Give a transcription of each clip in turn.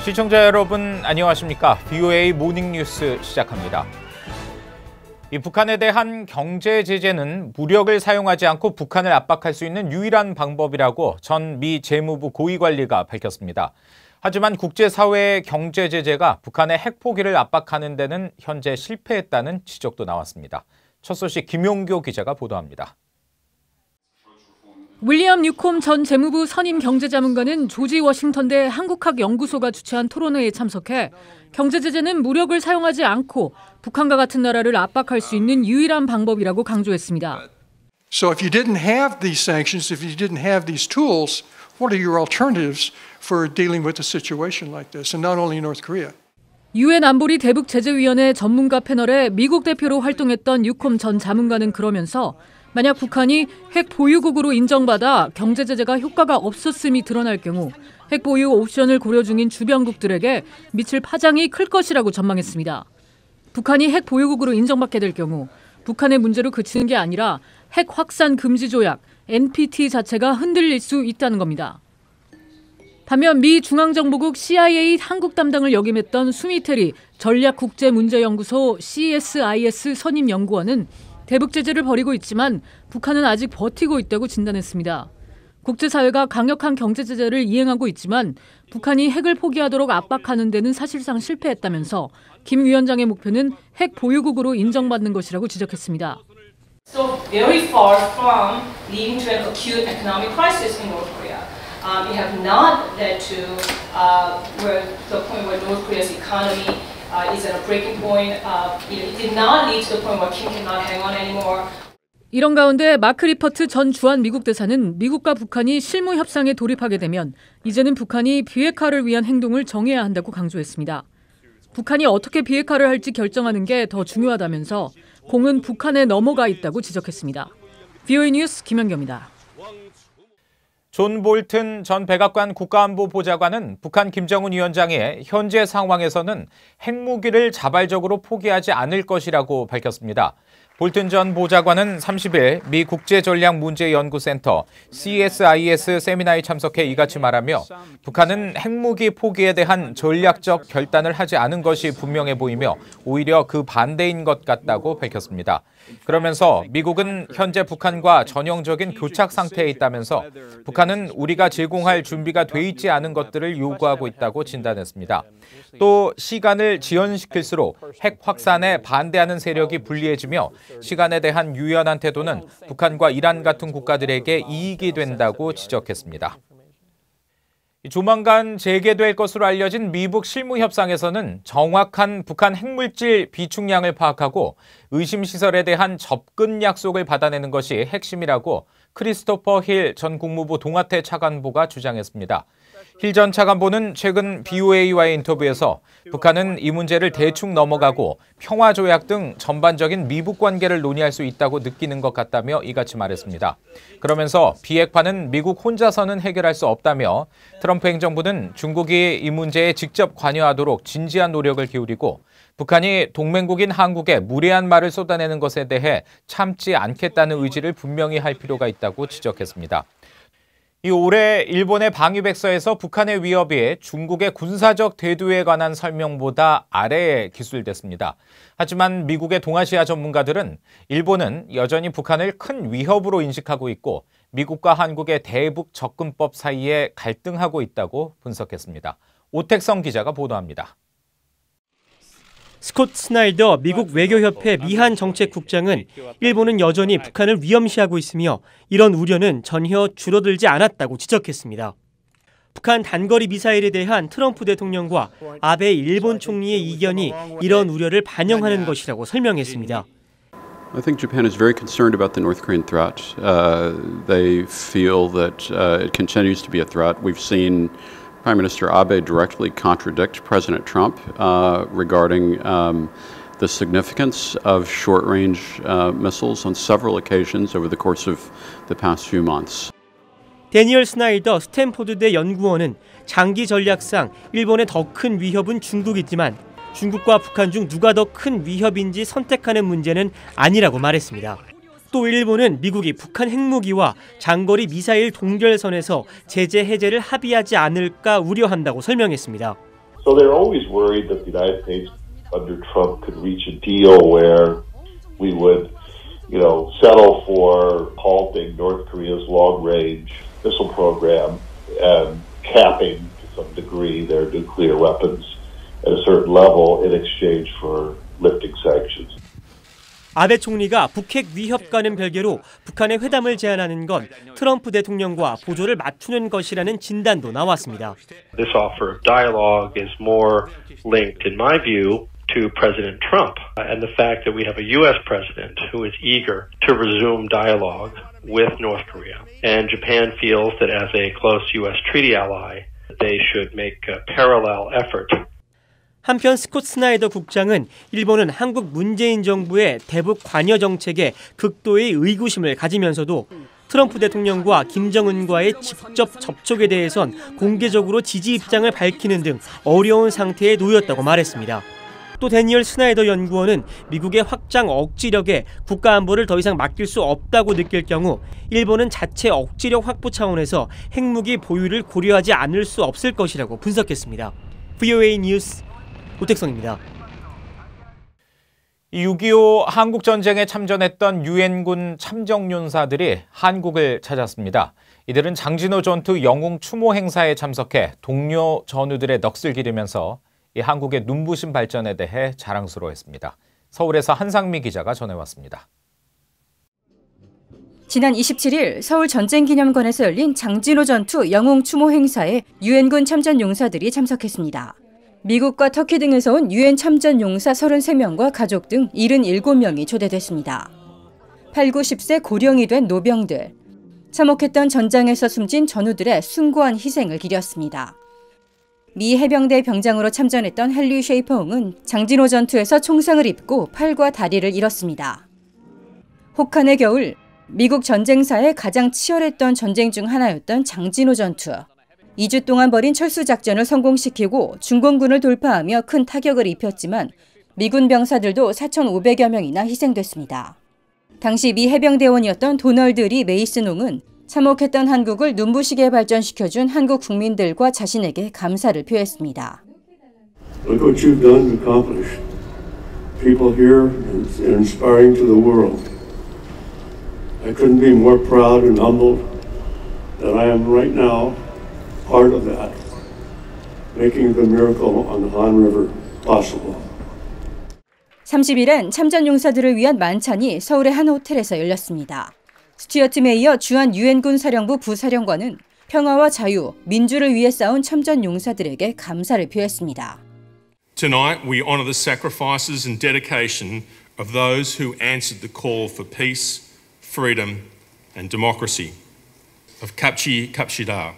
시청자 여러분 안녕하십니까? VOA 모닝뉴스 시작합니다. 북한에 대한 경제 제재는 무력을 사용하지 않고 북한을 압박할 수 있는 유일한 방법이라고 전 미 재무부 고위관리가 밝혔습니다. 하지만 국제사회의 경제 제재가 북한의 핵포기를 압박하는 데는 현재 실패했다는 지적도 나왔습니다. 첫 소식 김용교 기자가 보도합니다. 윌리엄 뉴콤 전 재무부 선임 경제자문관은 조지 워싱턴대 한국학연구소가 주최한 토론회에 참석해 경제 제재는 무력을 사용하지 않고 북한과 같은 나라를 압박할 수 있는 유일한 방법이라고 강조했습니다. So if you didn't have these sanctions, if you didn't have these tools, what are your alternatives for dealing with a situation like this, and not only North Korea? 유엔 안보리 대북제재위원회 전문가 패널에 미국 대표로 활동했던 뉴콤 전 자문관은 그러면서 만약 북한이 핵 보유국으로 인정받아 경제 제재가 효과가 없었음이 드러날 경우 핵 보유 옵션을 고려 중인 주변국들에게 미칠 파장이 클 것이라고 전망했습니다. 북한이 핵 보유국으로 인정받게 될 경우 북한의 문제로 그치는 게 아니라 핵 확산 금지 조약 NPT 자체가 흔들릴 수 있다는 겁니다. 반면 미 중앙정보국 CIA 한국 담당을 역임했던 수미테리 전략국제문제연구소 CSIS 선임 연구원은 대북 제재를 벌이고 있지만 북한은 아직 버티고 있다고 진단했습니다. 국제사회가 강력한 경제 제재를 이행하고 있지만 북한이 핵을 포기하도록 압박하는 데는 사실상 실패했다면서 김 위원장의 목표는 핵 보유국으로 인정받는 것이라고 지적했습니다. So very far from leading to an acute economic crisis in North Korea. It have not led to the point where North Korea's economy is at a breaking point. It did not lead to the point where Kim cannot hang on anymore. 이런 가운데 마크 리퍼트 전 주한 미국 대사는 미국과 북한이 실무 협상에 돌입하게 되면 이제는 북한이 비핵화를 위한 행동을 정해야 한다고 강조했습니다. 북한이 어떻게 비핵화를 할지 결정하는 게 더 중요하다면서 공은 북한에 넘어가 있다고 지적했습니다. VOA 뉴스 김연경입니다. 존 볼튼 전 백악관 국가안보보좌관은 북한 김정은 위원장이 현재 상황에서는 핵무기를 자발적으로 포기하지 않을 것이라고 밝혔습니다. 볼튼 전 보좌관은 30일 미 국제전략문제연구센터 CSIS 세미나에 참석해 이같이 말하며 북한은 핵무기 포기에 대한 전략적 결단을 하지 않은 것이 분명해 보이며 오히려 그 반대인 것 같다고 밝혔습니다. 그러면서 미국은 현재 북한과 전형적인 교착 상태에 있다면서 북한은 우리가 제공할 준비가 돼 있지 않은 것들을 요구하고 있다고 진단했습니다. 또 시간을 지연시킬수록 핵 확산에 반대하는 세력이 불리해지며 시간에 대한 유연한 태도는 북한과 이란 같은 국가들에게 이익이 된다고 지적했습니다. 조만간 재개될 것으로 알려진 미북 실무협상에서는 정확한 북한 핵물질 비축량을 파악하고 의심시설에 대한 접근 약속을 받아내는 것이 핵심이라고 크리스토퍼 힐 전 국무부 동아태 차관보가 주장했습니다. 힐 전 차관보는 최근 BOA와의 인터뷰에서 북한은 이 문제를 대충 넘어가고 평화조약 등 전반적인 미북 관계를 논의할 수 있다고 느끼는 것 같다며 이같이 말했습니다. 그러면서 비핵화는 미국 혼자서는 해결할 수 없다며 트럼프 행정부는 중국이 이 문제에 직접 관여하도록 진지한 노력을 기울이고 북한이 동맹국인 한국에 무례한 말을 쏟아내는 것에 대해 참지 않겠다는 의지를 분명히 할 필요가 있다고 지적했습니다. 올해 일본의 방위백서에서 북한의 위협이 중국의 군사적 대두에 관한 설명보다 아래에 기술됐습니다. 하지만 미국의 동아시아 전문가들은 일본은 여전히 북한을 큰 위협으로 인식하고 있고 미국과 한국의 대북 접근법 사이에 갈등하고 있다고 분석했습니다. 오택성 기자가 보도합니다. 스콧 스나이더 미국 외교협회 미한 정책국장은 일본은 여전히 북한을 위험시하고 있으며 이런 우려는 전혀 줄어들지 않았다고 지적했습니다. 북한 단거리 미사일에 대한 트럼프 대통령과 아베 일본 총리의 이견이 이런 우려를 반영하는 것이라고 설명했습니다. I think Japan is very concerned about the North Korean threat. They feel that it continues to be a threat. We've seen Prime Minister Abe directly contradict President Trump regarding the significance of short-range missiles on several occasions over the course of the past few months. 데니얼 스나이더 스탠포드대 연구원은 장기 전략상 일본의 더 큰 위협은 중국이지만 중국과 북한 중 누가 더 큰 위협인지 선택하는 문제는 아니라고 말했습니다. 또 일본은 미국이 북한 핵무기와 장거리 미사일 동결선에서 제재 해제를 합의하지 않을까 우려한다고 설명했습니다. So they're always worried that the United States under Trump could reach a deal where we would, settle for halting North Korea's long-range missile program and capping to some degree their nuclear weapons at a certain level in exchange for lifting sanctions. 아베 총리가 북핵 위협과는 별개로 북한의 회담을 제안하는 건 트럼프 대통령과 보조를 맞추는 것이라는 진단도 나왔습니다. This offer of dialogue is more linked, in my view, to President Trump and the fact that we have a U.S. president who is eager to resume dialogue with North Korea. And Japan feels that as a close U.S. treaty ally, they should make a parallel effort. 한편 스콧 스나이더 국장은 일본은 한국 문재인 정부의 대북 관여 정책에 극도의 의구심을 가지면서도 트럼프 대통령과 김정은과의 직접 접촉에 대해선 공개적으로 지지 입장을 밝히는 등 어려운 상태에 놓였다고 말했습니다. 또 데니얼 스나이더 연구원은 미국의 확장 억지력에 국가안보를 더 이상 맡길 수 없다고 느낄 경우 일본은 자체 억지력 확보 차원에서 핵무기 보유를 고려하지 않을 수 없을 것이라고 분석했습니다. VOA 뉴스 오택성입니다. 6.25 한국전쟁에 참전했던 유엔군 참정용사들이 한국을 찾았습니다. 이들은 장진호 전투 영웅 추모 행사에 참석해 동료 전우들의 넋을 기리면서 이 한국의 눈부신 발전에 대해 자랑스러워했습니다. 서울에서 한상미 기자가 전해왔습니다. 지난 27일 서울 전쟁기념관에서 열린 장진호 전투 영웅 추모 행사에 유엔군 참전 용사들이 참석했습니다. 미국과 터키 등에서 온 유엔 참전 용사 33명과 가족 등 77명이 초대됐습니다. 8, 90세 고령이 된 노병들, 참혹했던 전장에서 숨진 전우들의 숭고한 희생을 기렸습니다. 미 해병대 병장으로 참전했던 헨리 쉐이퍼옹은 장진호 전투에서 총상을 입고 팔과 다리를 잃었습니다. 혹한의 겨울, 미국 전쟁사에 가장 치열했던 전쟁 중 하나였던 장진호 전투. 2주 동안 벌인 철수작전을 성공시키고 중공군을 돌파하며 큰 타격을 입혔지만 미군 병사들도 4,500여 명이나 희생됐습니다. 당시 미 해병대원이었던 도널드 리 메이슨옹은 참혹했던 한국을 눈부시게 발전시켜준 한국 국민들과 자신에게 감사를 표했습니다. Look what you've done to accomplish. People here is inspiring to the world. I couldn't be more proud and humbled than I am right now, part of that, making the miracle on the Han River possible. 30일엔 참전 용사들을 위한 만찬이 서울의 한 호텔에서 열렸습니다. 스튜어트 메이어 주한 유엔군 사령부 부사령관은 평화와 자유, 민주를 위해 싸운 참전 용사들에게 감사를 표했습니다. Tonight we honor the sacrifices and dedication of those who answered the call for peace, freedom and democracy of Kapchi Kapshida.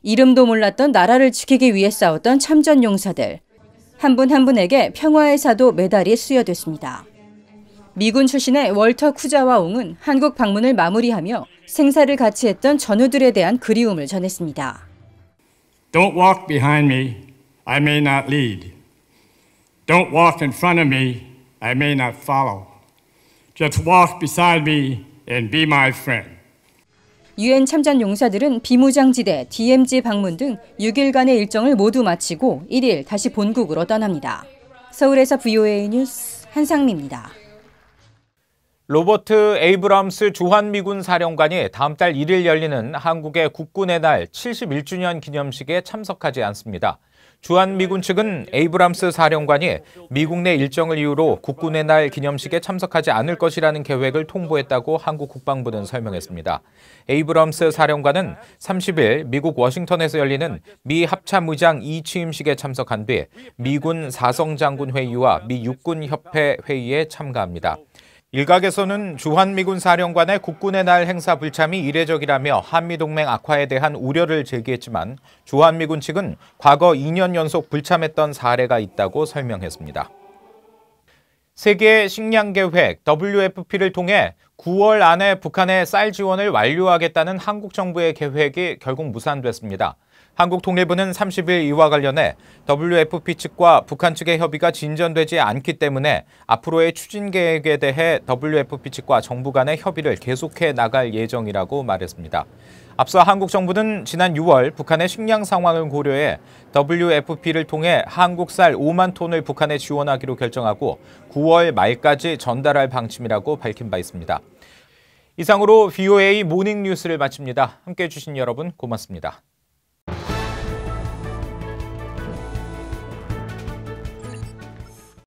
이름도 몰랐던 나라를 지키기 위해 싸웠던 참전 용사들. 한 분 한 분에게 평화의 사도 메달이 수여됐습니다. 미군 출신의 월터 쿠자와옹은 한국 방문을 마무리하며 생사를 같이 했던 전우들에 대한 그리움을 전했습니다. Don't walk behind me, I may not lead. Don't walk in front of me, I may not follow. Just walk beside me and be my friend. 유엔 참전 용사들은 비무장지대, DMZ 방문 등 6일간의 일정을 모두 마치고 1일 다시 본국으로 떠납니다. 서울에서 VOA 뉴스 한상미입니다. 로버트 에이브럼스 주한미군 사령관이 다음 달 1일 열리는 한국의 국군의 날 71주년 기념식에 참석하지 않습니다. 주한미군 측은 에이브럼스 사령관이 미국 내 일정을 이유로 국군의 날 기념식에 참석하지 않을 것이라는 계획을 통보했다고 한국 국방부는 설명했습니다. 에이브럼스 사령관은 30일 미국 워싱턴에서 열리는 미 합참의장 2취임식에 참석한 뒤 미군 사성장군 회의와 미 육군협회 회의에 참가합니다. 일각에서는 주한미군 사령관의 국군의 날 행사 불참이 이례적이라며 한미동맹 악화에 대한 우려를 제기했지만 주한미군 측은 과거 2년 연속 불참했던 사례가 있다고 설명했습니다. 세계 식량 계획 WFP를 통해 9월 안에 북한의 쌀 지원을 완료하겠다는 한국 정부의 계획이 결국 무산됐습니다. 한국통일부는 30일 이와 관련해 WFP 측과 북한 측의 협의가 진전되지 않기 때문에 앞으로의 추진 계획에 대해 WFP 측과 정부 간의 협의를 계속해 나갈 예정이라고 말했습니다. 앞서 한국 정부는 지난 6월 북한의 식량 상황을 고려해 WFP를 통해 한국 쌀 5만 톤을 북한에 지원하기로 결정하고 9월 말까지 전달할 방침이라고 밝힌 바 있습니다. 이상으로 VOA 모닝 뉴스를 마칩니다. 함께해 주신 여러분 고맙습니다.